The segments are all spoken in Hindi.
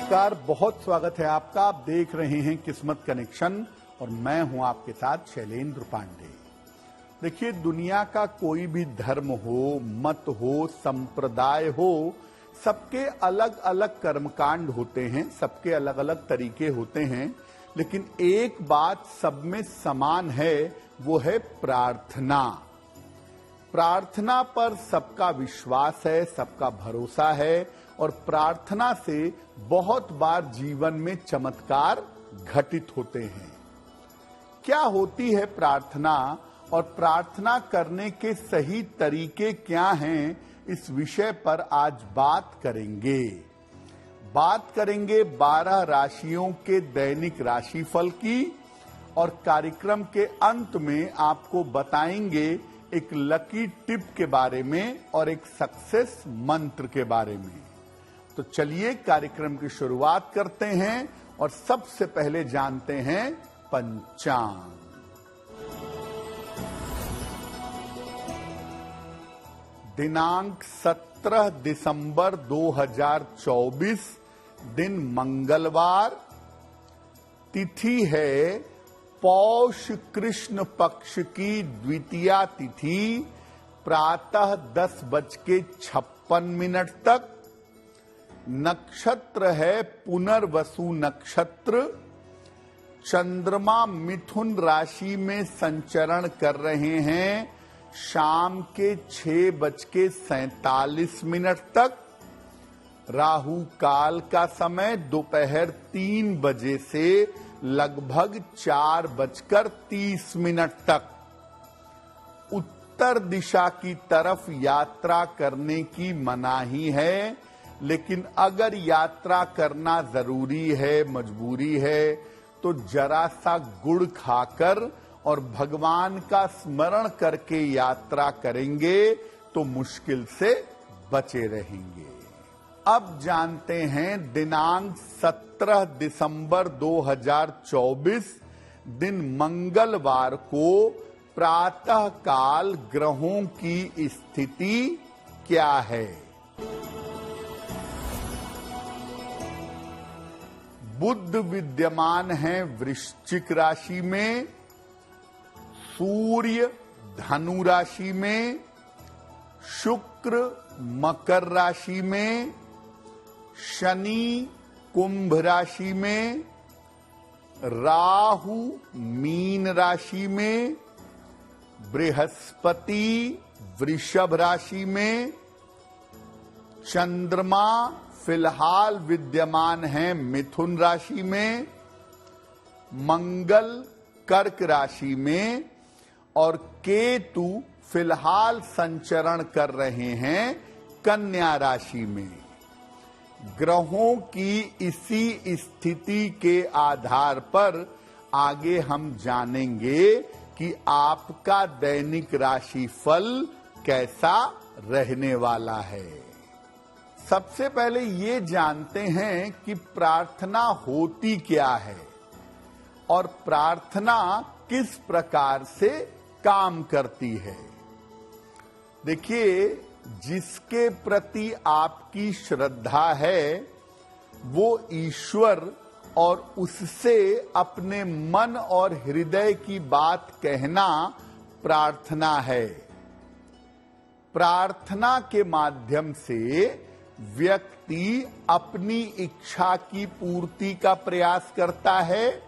नमस्कार, बहुत स्वागत है आपका। आप देख रहे हैं किस्मत कनेक्शन और मैं हूं आपके साथ शैलेंद्र पांडे। देखिए, दुनिया का कोई भी धर्म हो, मत हो, संप्रदाय हो, सबके अलग अलग कर्मकांड होते हैं, सबके अलग अलग तरीके होते हैं, लेकिन एक बात सब में समान है, वो है प्रार्थना। प्रार्थना पर सबका विश्वास है, सबका भरोसा है और प्रार्थना से बहुत बार जीवन में चमत्कार घटित होते हैं। क्या होती है प्रार्थना और प्रार्थना करने के सही तरीके क्या हैं, इस विषय पर आज बात करेंगे। 12 राशियों के दैनिक राशिफल की और कार्यक्रम के अंत में आपको बताएंगे एक लकी टिप के बारे में और एक सक्सेस मंत्र के बारे में। तो चलिए कार्यक्रम की शुरुआत करते हैं और सबसे पहले जानते हैं पंचांग। दिनांक 17 दिसंबर 2024, दिन मंगलवार, तिथि है पौष कृष्ण पक्ष की द्वितीया तिथि, प्रातः 10:56 तक। नक्षत्र है पुनर्वसु नक्षत्र। चंद्रमा मिथुन राशि में संचरण कर रहे हैं शाम के 6:47 तक। राहु काल का समय दोपहर 3 बजे से लगभग 4:30 तक। उत्तर दिशा की तरफ यात्रा करने की मनाही है, लेकिन अगर यात्रा करना जरूरी है, मजबूरी है, तो जरा सा गुड़ खाकर और भगवान का स्मरण करके यात्रा करेंगे तो मुश्किल से बचे रहेंगे। अब जानते हैं दिनांक 17 दिसंबर 2024, दिन मंगलवार को प्रातः काल ग्रहों की स्थिति क्या है। बुध विद्यमान है वृश्चिक राशि में, सूर्य धनु राशि में, शुक्र मकर राशि में, शनि कुंभ राशि में, राहु मीन राशि में, बृहस्पति वृषभ राशि में, चंद्रमा फिलहाल विद्यमान है मिथुन राशि में, मंगल कर्क राशि में और केतु फिलहाल संचरण कर रहे हैं कन्या राशि में। ग्रहों की इसी स्थिति के आधार पर आगे हम जानेंगे कि आपका दैनिक राशिफल कैसा रहने वाला है। सबसे पहले ये जानते हैं कि प्रार्थना होती क्या है और प्रार्थना किस प्रकार से काम करती है। देखिए, जिसके प्रति आपकी श्रद्धा है वो ईश्वर और उससे अपने मन और हृदय की बात कहना प्रार्थना है। प्रार्थना के माध्यम से व्यक्ति अपनी इच्छा की पूर्ति का प्रयास करता है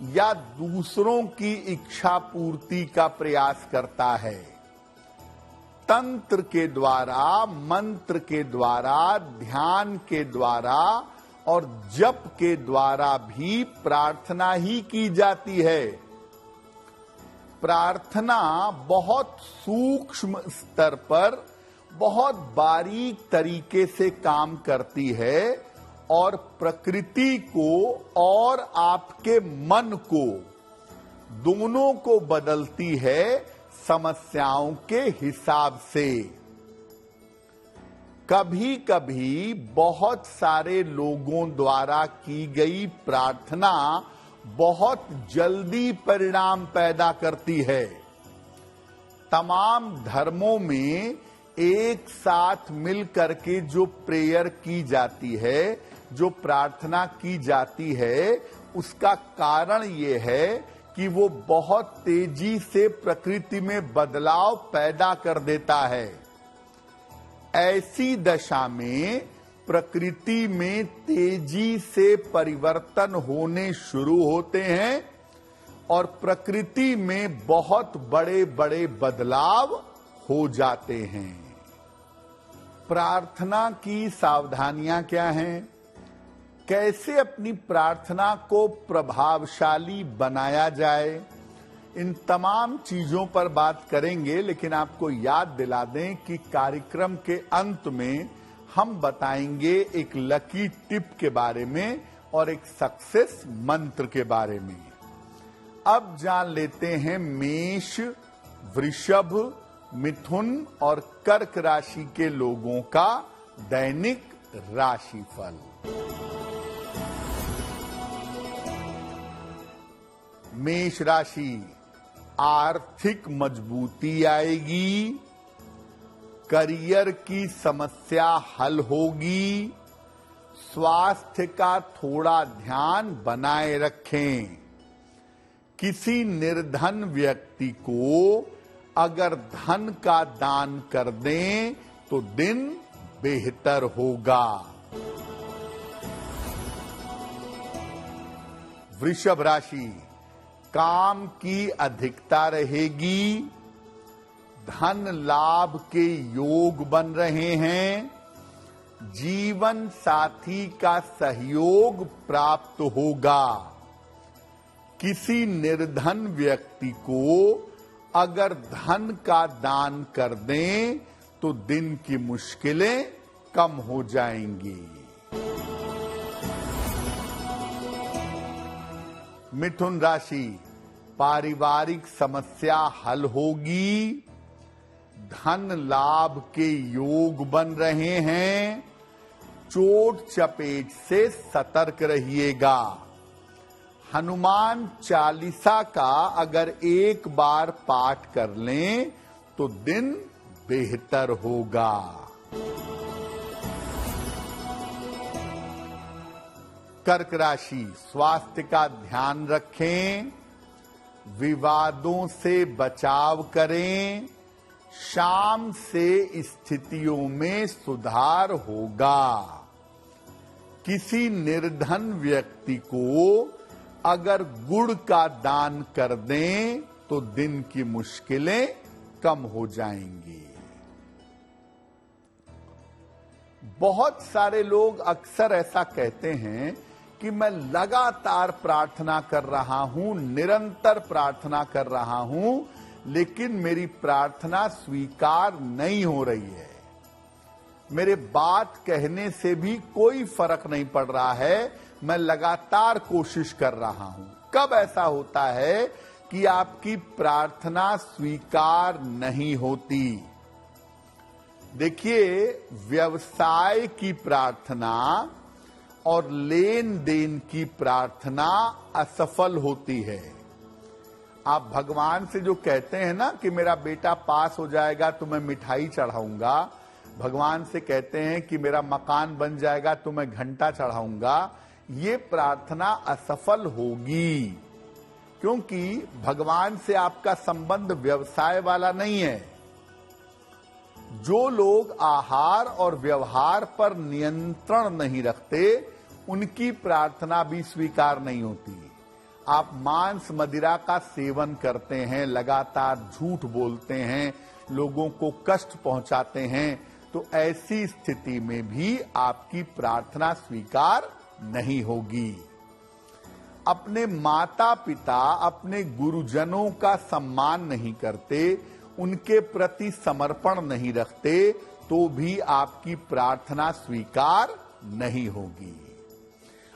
या दूसरों की इच्छा पूर्ति का प्रयास करता है। तंत्र के द्वारा, मंत्र के द्वारा, ध्यान के द्वारा और जप के द्वारा भी प्रार्थना ही की जाती है। प्रार्थना बहुत सूक्ष्म स्तर पर, बहुत बारीक तरीके से काम करती है और प्रकृति को और आपके मन को, दोनों को बदलती है समस्याओं के हिसाब से। कभी कभी बहुत सारे लोगों द्वारा की गई प्रार्थना बहुत जल्दी परिणाम पैदा करती है। तमाम धर्मों में एक साथ मिल करके जो प्रेयर की जाती है, जो प्रार्थना की जाती है उसका कारण ये है कि वो बहुत तेजी से प्रकृति में बदलाव पैदा कर देता है। ऐसी दशा में प्रकृति में तेजी से परिवर्तन होने शुरू होते हैं और प्रकृति में बहुत बड़े बड़े बदलाव हो जाते हैं। प्रार्थना की सावधानियां क्या हैं? कैसे अपनी प्रार्थना को प्रभावशाली बनाया जाए, इन तमाम चीजों पर बात करेंगे। लेकिन आपको याद दिला दें कि कार्यक्रम के अंत में हम बताएंगे एक लकी टिप के बारे में और एक सक्सेस मंत्र के बारे में। अब जान लेते हैं मेष, वृषभ, मिथुन और कर्क राशि के लोगों का दैनिक राशिफल। मेष राशि, आर्थिक मजबूती आएगी, करियर की समस्या हल होगी, स्वास्थ्य का थोड़ा ध्यान बनाए रखें। किसी निर्धन व्यक्ति को अगर धन का दान कर दें तो दिन बेहतर होगा। वृषभ राशि, काम की अधिकता रहेगी, धन लाभ के योग बन रहे हैं, जीवन साथी का सहयोग प्राप्त होगा। किसी निर्धन व्यक्ति को अगर धन का दान कर दें तो दिन की मुश्किलें कम हो जाएंगी। मिथुन राशि, पारिवारिक समस्या हल होगी, धन लाभ के योग बन रहे हैं, चोट चपेट से सतर्क रहिएगा। हनुमान चालीसा का अगर एक बार पाठ कर लें तो दिन बेहतर होगा। कर्क राशि, स्वास्थ्य का ध्यान रखें, विवादों से बचाव करें, शाम से स्थितियों में सुधार होगा। किसी निर्धन व्यक्ति को अगर गुड़ का दान कर दें तो दिन की मुश्किलें कम हो जाएंगी। बहुत सारे लोग अक्सर ऐसा कहते हैं कि मैं लगातार प्रार्थना कर रहा हूं, निरंतर प्रार्थना कर रहा हूं, लेकिन मेरी प्रार्थना स्वीकार नहीं हो रही है। मेरे बात कहने से भी कोई फर्क नहीं पड़ रहा है, मैं लगातार कोशिश कर रहा हूं। कब ऐसा होता है कि आपकी प्रार्थना स्वीकार नहीं होती? देखिए, व्यवसाय की प्रार्थना और लेन देन की प्रार्थना असफल होती है। आप भगवान से जो कहते हैं ना कि मेरा बेटा पास हो जाएगा तो मैं मिठाई चढ़ाऊंगा, भगवान से कहते हैं कि मेरा मकान बन जाएगा तो मैं घंटा चढ़ाऊंगा, ये प्रार्थना असफल होगी, क्योंकि भगवान से आपका संबंध व्यवसाय वाला नहीं है। जो लोग आहार और व्यवहार पर नियंत्रण नहीं रखते, उनकी प्रार्थना भी स्वीकार नहीं होती। आप मांस मदिरा का सेवन करते हैं, लगातार झूठ बोलते हैं, लोगों को कष्ट पहुंचाते हैं, तो ऐसी स्थिति में भी आपकी प्रार्थना स्वीकार नहीं होगी। अपने माता पिता, अपने गुरुजनों का सम्मान नहीं करते, उनके प्रति समर्पण नहीं रखते, तो भी आपकी प्रार्थना स्वीकार नहीं होगी।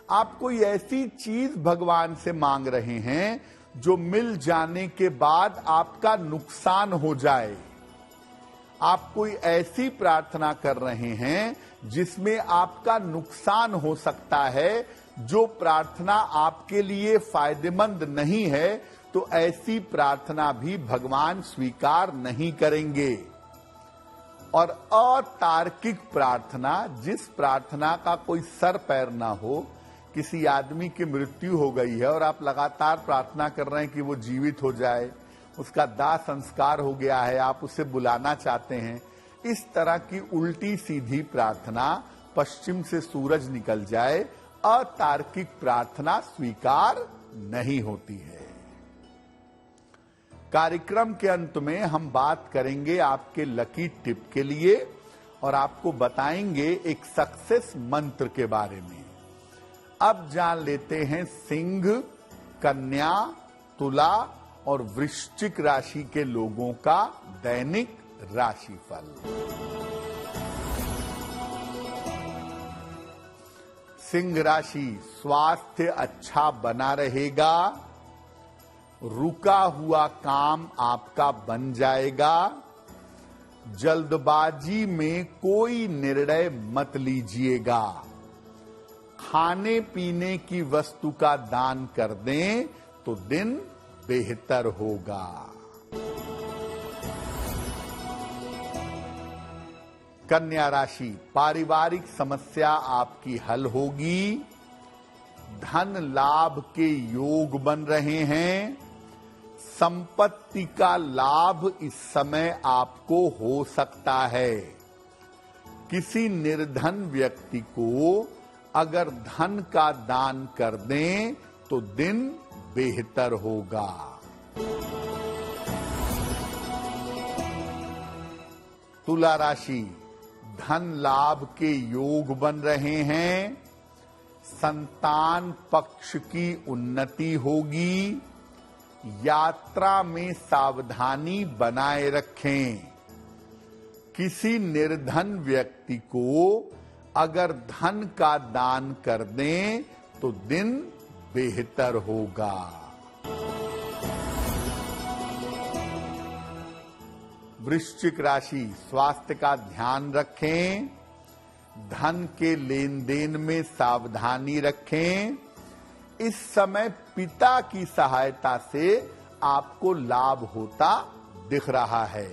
आप कोई ऐसी चीज भगवान से मांग रहे हैं जो मिल जाने के बाद आपका नुकसान हो जाए। आप कोई ऐसी प्रार्थना कर रहे हैं जिसमें आपका नुकसान हो सकता है, जो प्रार्थना आपके लिए फायदेमंद नहीं है, तो ऐसी प्रार्थना भी भगवान स्वीकार नहीं करेंगे। और अतार्किक प्रार्थना, जिस प्रार्थना का कोई सर पैर ना हो, किसी आदमी की मृत्यु हो गई है और आप लगातार प्रार्थना कर रहे हैं कि वो जीवित हो जाए, उसका दाह संस्कार हो गया है, आप उसे बुलाना चाहते हैं, इस तरह की उल्टी सीधी प्रार्थना, पश्चिम से सूरज निकल जाए, अतार्किक प्रार्थना स्वीकार नहीं होती है। कार्यक्रम के अंत में हम बात करेंगे आपके लकी टिप के लिए और आपको बताएंगे एक सक्सेस मंत्र के बारे में। अब जान लेते हैं सिंह, कन्या, तुला और वृश्चिक राशि के लोगों का दैनिक राशिफल। सिंह राशि, स्वास्थ्य अच्छा बना रहेगा, रुका हुआ काम आपका बन जाएगा, जल्दबाजी में कोई निर्णय मत लीजिएगा, खाने पीने की वस्तु का दान कर दें तो दिन बेहतर होगा। कन्या राशि, पारिवारिक समस्या आपकी हल होगी, धन लाभ के योग बन रहे हैं, संपत्ति का लाभ इस समय आपको हो सकता है। किसी निर्धन व्यक्ति को अगर धन का दान कर दें तो दिन बेहतर होगा। तुला राशि, धन लाभ के योग बन रहे हैं, संतान पक्ष की उन्नति होगी, यात्रा में सावधानी बनाए रखें। किसी निर्धन व्यक्ति को अगर धन का दान कर दें तो दिन बेहतर होगा। वृश्चिक राशि, स्वास्थ्य का ध्यान रखें, धन के लेन देन में सावधानी रखें। इस समय पिता की सहायता से आपको लाभ होता दिख रहा है।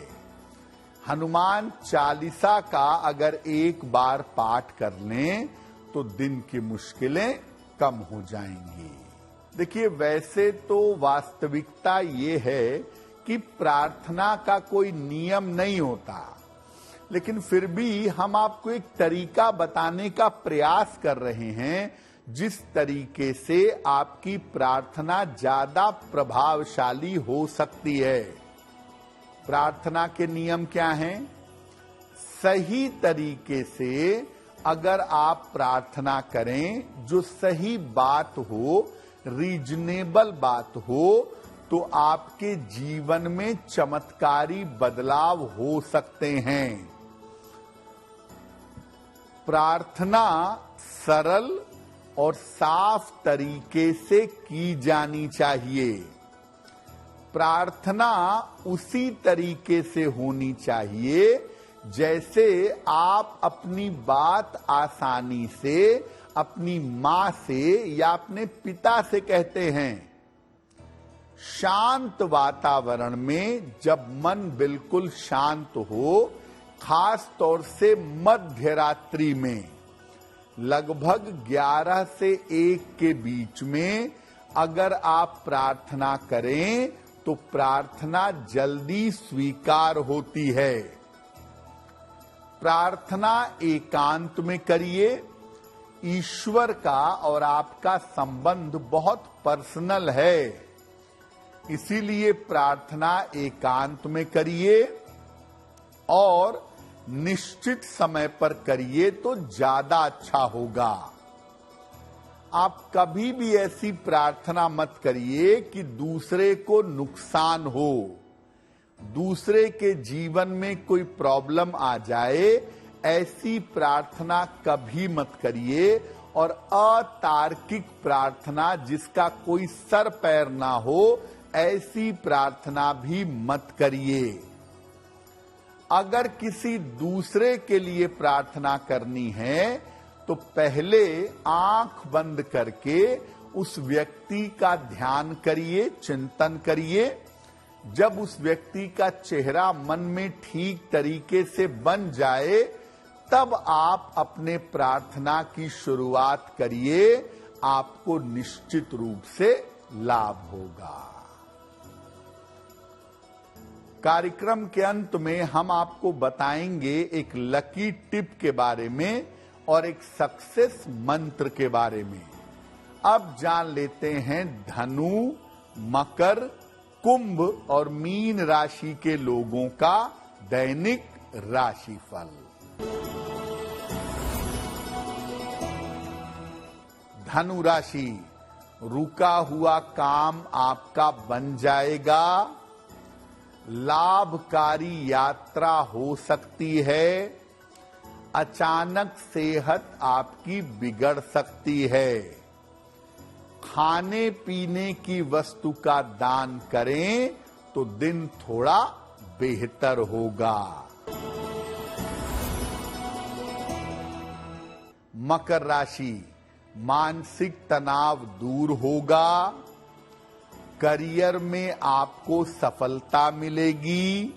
हनुमान चालीसा का अगर एक बार पाठ कर लें तो दिन की मुश्किलें कम हो जाएंगी। देखिए, वैसे तो वास्तविकता ये है कि प्रार्थना का कोई नियम नहीं होता, लेकिन फिर भी हम आपको एक तरीका बताने का प्रयास कर रहे हैं जिस तरीके से आपकी प्रार्थना ज्यादा प्रभावशाली हो सकती है। प्रार्थना के नियम क्या हैं? सही तरीके से अगर आप प्रार्थना करें, जो सही बात हो, रीजनेबल बात हो, तो आपके जीवन में चमत्कारी बदलाव हो सकते हैं। प्रार्थना सरल और साफ तरीके से की जानी चाहिए। प्रार्थना उसी तरीके से होनी चाहिए जैसे आप अपनी बात आसानी से अपनी मां से या अपने पिता से कहते हैं। शांत वातावरण में जब मन बिल्कुल शांत हो, खास तौर से मध्य रात्रि में लगभग 11 से 1 के बीच में अगर आप प्रार्थना करें तो प्रार्थना जल्दी स्वीकार होती है। प्रार्थना एकांत में करिए। ईश्वर का और आपका संबंध बहुत पर्सनल है, इसीलिए प्रार्थना एकांत में करिए और निश्चित समय पर करिए तो ज्यादा अच्छा होगा। आप कभी भी ऐसी प्रार्थना मत करिए कि दूसरे को नुकसान हो, दूसरे के जीवन में कोई प्रॉब्लम आ जाए। ऐसी प्रार्थना कभी मत करिए और अतार्किक प्रार्थना जिसका कोई सर पैर ना हो, ऐसी प्रार्थना भी मत करिए। अगर किसी दूसरे के लिए प्रार्थना करनी है तो पहले आंख बंद करके उस व्यक्ति का ध्यान करिए, चिंतन करिए। जब उस व्यक्ति का चेहरा मन में ठीक तरीके से बन जाए, तब आप अपने प्रार्थना की शुरुआत करिए, आपको निश्चित रूप से लाभ होगा। कार्यक्रम के अंत में हम आपको बताएंगे एक लकी टिप के बारे में और एक सक्सेस मंत्र के बारे में। अब जान लेते हैं धनु, मकर, कुंभ और मीन राशि के लोगों का दैनिक राशिफल। धनु राशि, रुका हुआ काम आपका बन जाएगा। लाभकारी यात्रा हो सकती है। अचानक सेहत आपकी बिगड़ सकती है। खाने पीने की वस्तु का दान करें तो दिन थोड़ा बेहतर होगा। मकर राशि, मानसिक तनाव दूर होगा। करियर में आपको सफलता मिलेगी।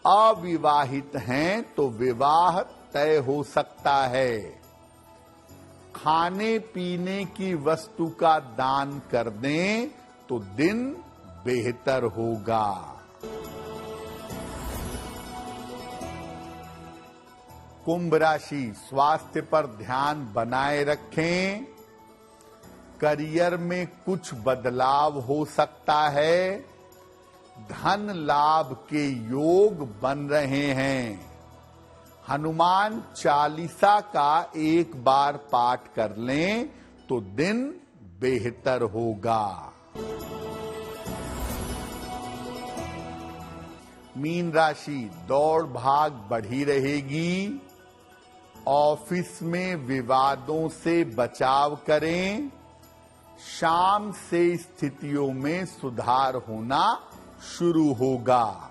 अविवाहित हैं तो विवाह तय हो सकता है। खाने पीने की वस्तु का दान कर दें तो दिन बेहतर होगा। कुंभ राशि, स्वास्थ्य पर ध्यान बनाए रखें। करियर में कुछ बदलाव हो सकता है। धन लाभ के योग बन रहे हैं। हनुमान चालीसा का एक बार पाठ कर लें तो दिन बेहतर होगा। मीन राशि, दौड़ भाग बढ़ी रहेगी। ऑफिस में विवादों से बचाव करें। शाम से स्थितियों में सुधार होना शुरू होगा।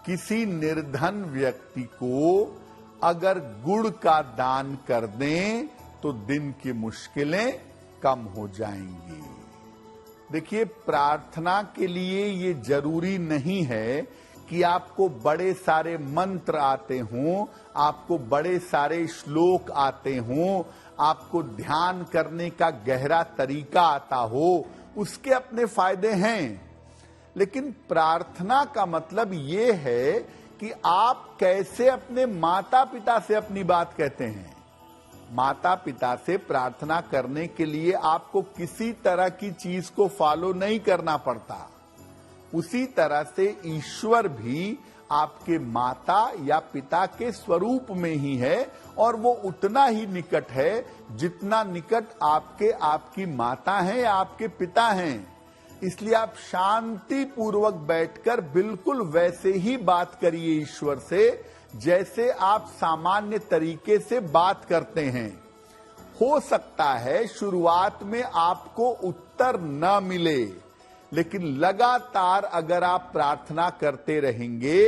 किसी निर्धन व्यक्ति को अगर गुड़ का दान कर दें तो दिन की मुश्किलें कम हो जाएंगी। देखिए, प्रार्थना के लिए ये जरूरी नहीं है कि आपको बड़े सारे मंत्र आते हों, आपको बड़े सारे श्लोक आते हों, आपको ध्यान करने का गहरा तरीका आता हो। उसके अपने फायदे हैं, लेकिन प्रार्थना का मतलब ये है कि आप कैसे अपने माता पिता से अपनी बात कहते हैं। माता पिता से प्रार्थना करने के लिए आपको किसी तरह की चीज को फॉलो नहीं करना पड़ता। उसी तरह से ईश्वर भी आपके माता या पिता के स्वरूप में ही है, और वो उतना ही निकट है जितना निकट आपकी माता हैं या आपके पिता हैं। इसलिए आप शांति पूर्वक बैठकर बिल्कुल वैसे ही बात करिए ईश्वर से जैसे आप सामान्य तरीके से बात करते हैं। हो सकता है शुरुआत में आपको उत्तर न मिले, लेकिन लगातार अगर आप प्रार्थना करते रहेंगे,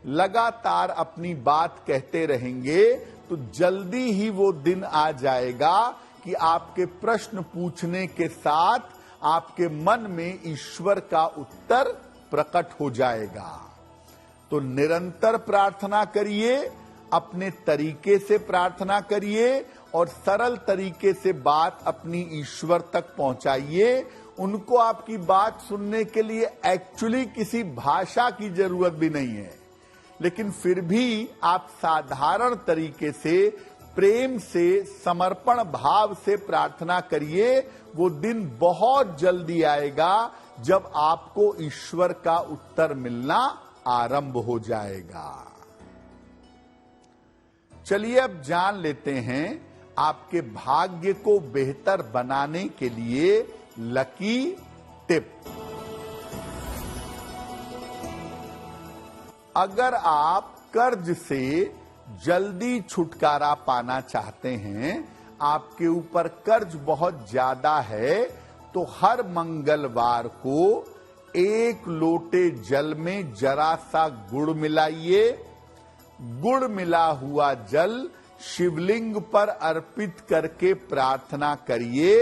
लगातार अपनी बात कहते रहेंगे, तो जल्दी ही वो दिन आ जाएगा कि आपके प्रश्न पूछने के साथ आपके मन में ईश्वर का उत्तर प्रकट हो जाएगा। तो निरंतर प्रार्थना करिए, अपने तरीके से प्रार्थना करिए और सरल तरीके से बात अपनी ईश्वर तक पहुंचाइए। उनको आपकी बात सुनने के लिए एक्चुअली किसी भाषा की जरूरत भी नहीं है, लेकिन फिर भी आप साधारण तरीके से, प्रेम से, समर्पण भाव से प्रार्थना करिए। वो दिन बहुत जल्दी आएगा जब आपको ईश्वर का उत्तर मिलना आरंभ हो जाएगा। चलिए अब जान लेते हैं आपके भाग्य को बेहतर बनाने के लिए लकी टिप। अगर आप कर्ज से जल्दी छुटकारा पाना चाहते हैं, आपके ऊपर कर्ज बहुत ज्यादा है, तो हर मंगलवार को 1 लोटे जल में जरा सा गुड़ मिलाइए। गुड़ मिला हुआ जल शिवलिंग पर अर्पित करके प्रार्थना करिए,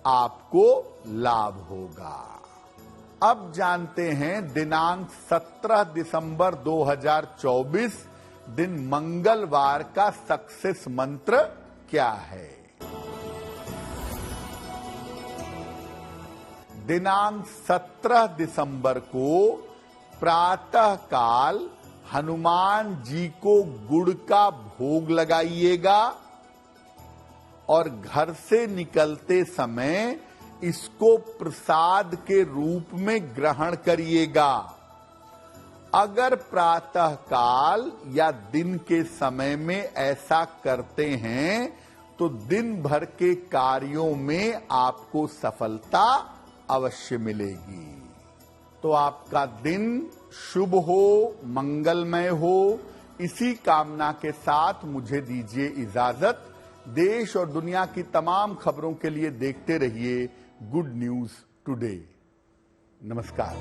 आपको लाभ होगा। अब जानते हैं दिनांक 17 दिसंबर 2024 दिन मंगलवार का सक्सेस मंत्र क्या है। दिनांक 17 दिसंबर को प्रातः काल हनुमान जी को गुड़ का भोग लगाइएगा और घर से निकलते समय इसको प्रसाद के रूप में ग्रहण करिएगा। अगर प्रातः काल या दिन के समय में ऐसा करते हैं तो दिन भर के कार्यों में आपको सफलता अवश्य मिलेगी। तो आपका दिन शुभ हो, मंगलमय हो, इसी कामना के साथ मुझे दीजिए इजाजत। देश और दुनिया की तमाम खबरों के लिए देखते रहिए गुड न्यूज टुडे। नमस्कार।